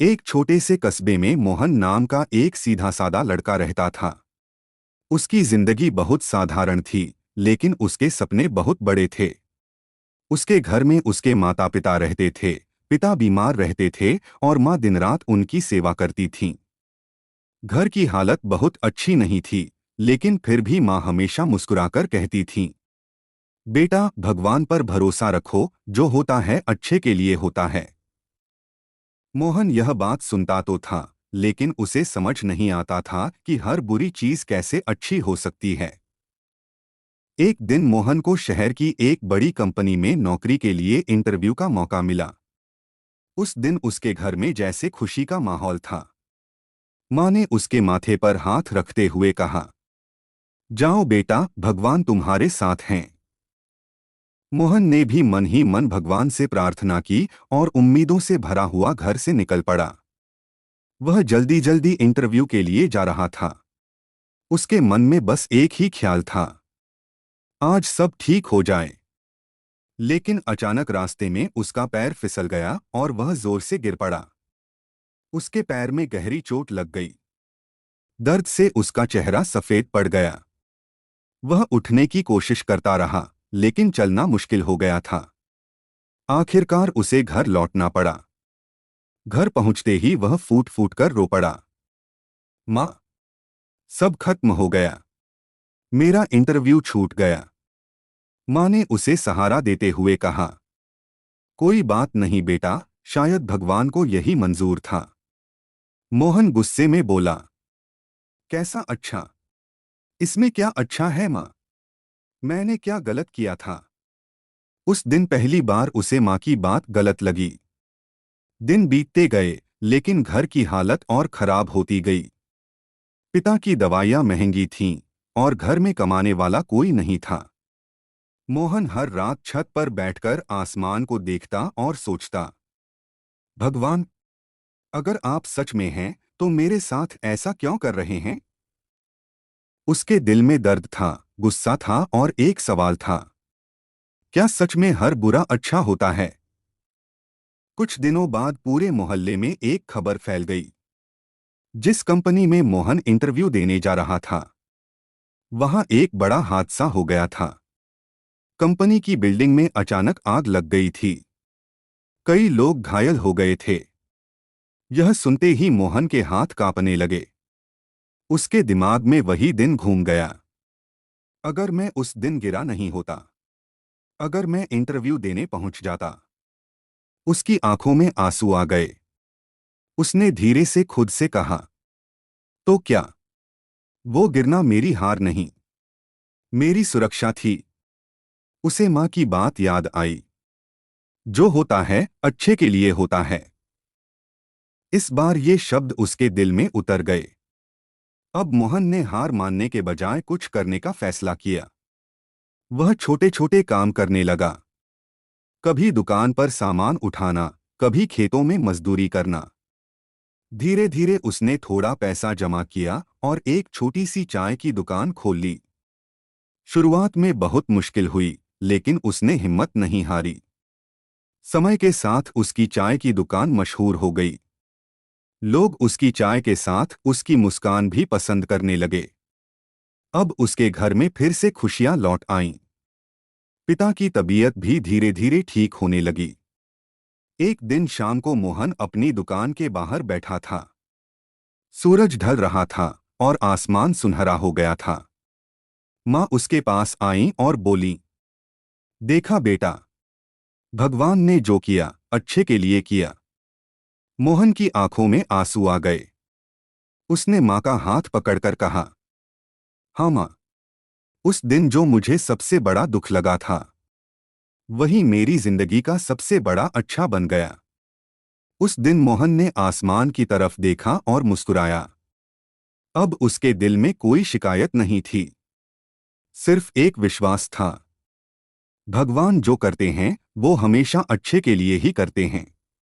एक छोटे से कस्बे में मोहन नाम का एक सीधा सादा लड़का रहता था। उसकी जिंदगी बहुत साधारण थी, लेकिन उसके सपने बहुत बड़े थे। उसके घर में उसके माता पिता रहते थे। पिता बीमार रहते थे और माँ दिन रात उनकी सेवा करती थीं। घर की हालत बहुत अच्छी नहीं थी, लेकिन फिर भी माँ हमेशा मुस्कुराकर कहती थी, बेटा, भगवान पर भरोसा रखो, जो होता है अच्छे के लिए होता है। मोहन यह बात सुनता तो था, लेकिन उसे समझ नहीं आता था कि हर बुरी चीज कैसे अच्छी हो सकती है। एक दिन मोहन को शहर की एक बड़ी कंपनी में नौकरी के लिए इंटरव्यू का मौका मिला। उस दिन उसके घर में जैसे खुशी का माहौल था। माँ ने उसके माथे पर हाथ रखते हुए कहा, जाओ बेटा, भगवान तुम्हारे साथ हैं। मोहन ने भी मन ही मन भगवान से प्रार्थना की और उम्मीदों से भरा हुआ घर से निकल पड़ा। वह जल्दी जल्दी इंटरव्यू के लिए जा रहा था। उसके मन में बस एक ही ख्याल था, आज सब ठीक हो जाए। लेकिन अचानक रास्ते में उसका पैर फिसल गया और वह जोर से गिर पड़ा। उसके पैर में गहरी चोट लग गई। दर्द से उसका चेहरा सफेद पड़ गया। वह उठने की कोशिश करता रहा, लेकिन चलना मुश्किल हो गया था। आखिरकार उसे घर लौटना पड़ा। घर पहुंचते ही वह फूट फूट कर रो पड़ा, माँ, सब खत्म हो गया। मेरा इंटरव्यू छूट गया। माँ ने उसे सहारा देते हुए कहा, कोई बात नहीं बेटा, शायद भगवान को यही मंजूर था। मोहन गुस्से में बोला, कैसा अच्छा? इसमें क्या अच्छा है माँ? मैंने क्या गलत किया था? उस दिन पहली बार उसे माँ की बात गलत लगी। दिन बीतते गए, लेकिन घर की हालत और खराब होती गई। पिता की दवाइयाँ महंगी थीं और घर में कमाने वाला कोई नहीं था। मोहन हर रात छत पर बैठकर आसमान को देखता और सोचता, भगवान, अगर आप सच में हैं तो मेरे साथ ऐसा क्यों कर रहे हैं? उसके दिल में दर्द था, गुस्सा था और एक सवाल था, क्या सच में हर बुरा अच्छा होता है? कुछ दिनों बाद पूरे मोहल्ले में एक खबर फैल गई। जिस कंपनी में मोहन इंटरव्यू देने जा रहा था, वहां एक बड़ा हादसा हो गया था। कंपनी की बिल्डिंग में अचानक आग लग गई थी। कई लोग घायल हो गए थे। यह सुनते ही मोहन के हाथ कांपने लगे। उसके दिमाग में वही दिन घूम गया, अगर मैं उस दिन गिरा नहीं होता, अगर मैं इंटरव्यू देने पहुंच जाता। उसकी आंखों में आंसू आ गए। उसने धीरे से खुद से कहा, तो क्या वो गिरना मेरी हार नहीं, मेरी सुरक्षा थी? उसे माँ की बात याद आई, जो होता है अच्छे के लिए होता है। इस बार ये शब्द उसके दिल में उतर गए। अब मोहन ने हार मानने के बजाय कुछ करने का फैसला किया। वह छोटे छोटे काम करने लगा, कभी दुकान पर सामान उठाना, कभी खेतों में मजदूरी करना। धीरे धीरे उसने थोड़ा पैसा जमा किया और एक छोटी सी चाय की दुकान खोल ली। शुरुआत में बहुत मुश्किल हुई, लेकिन उसने हिम्मत नहीं हारी। समय के साथ उसकी चाय की दुकान मशहूर हो गई। लोग उसकी चाय के साथ उसकी मुस्कान भी पसंद करने लगे। अब उसके घर में फिर से खुशियां लौट आईं। पिता की तबीयत भी धीरे धीरे ठीक होने लगी। एक दिन शाम को मोहन अपनी दुकान के बाहर बैठा था। सूरज ढल रहा था और आसमान सुनहरा हो गया था। माँ उसके पास आईं और बोली, देखा बेटा, भगवान ने जो किया अच्छे के लिए किया। मोहन की आंखों में आंसू आ गए। उसने माँ का हाथ पकड़कर कहा, हाँ माँ, उस दिन जो मुझे सबसे बड़ा दुख लगा था, वही मेरी जिंदगी का सबसे बड़ा अच्छा बन गया। उस दिन मोहन ने आसमान की तरफ देखा और मुस्कुराया। अब उसके दिल में कोई शिकायत नहीं थी, सिर्फ एक विश्वास था, भगवान जो करते हैं वो हमेशा अच्छे के लिए ही करते हैं।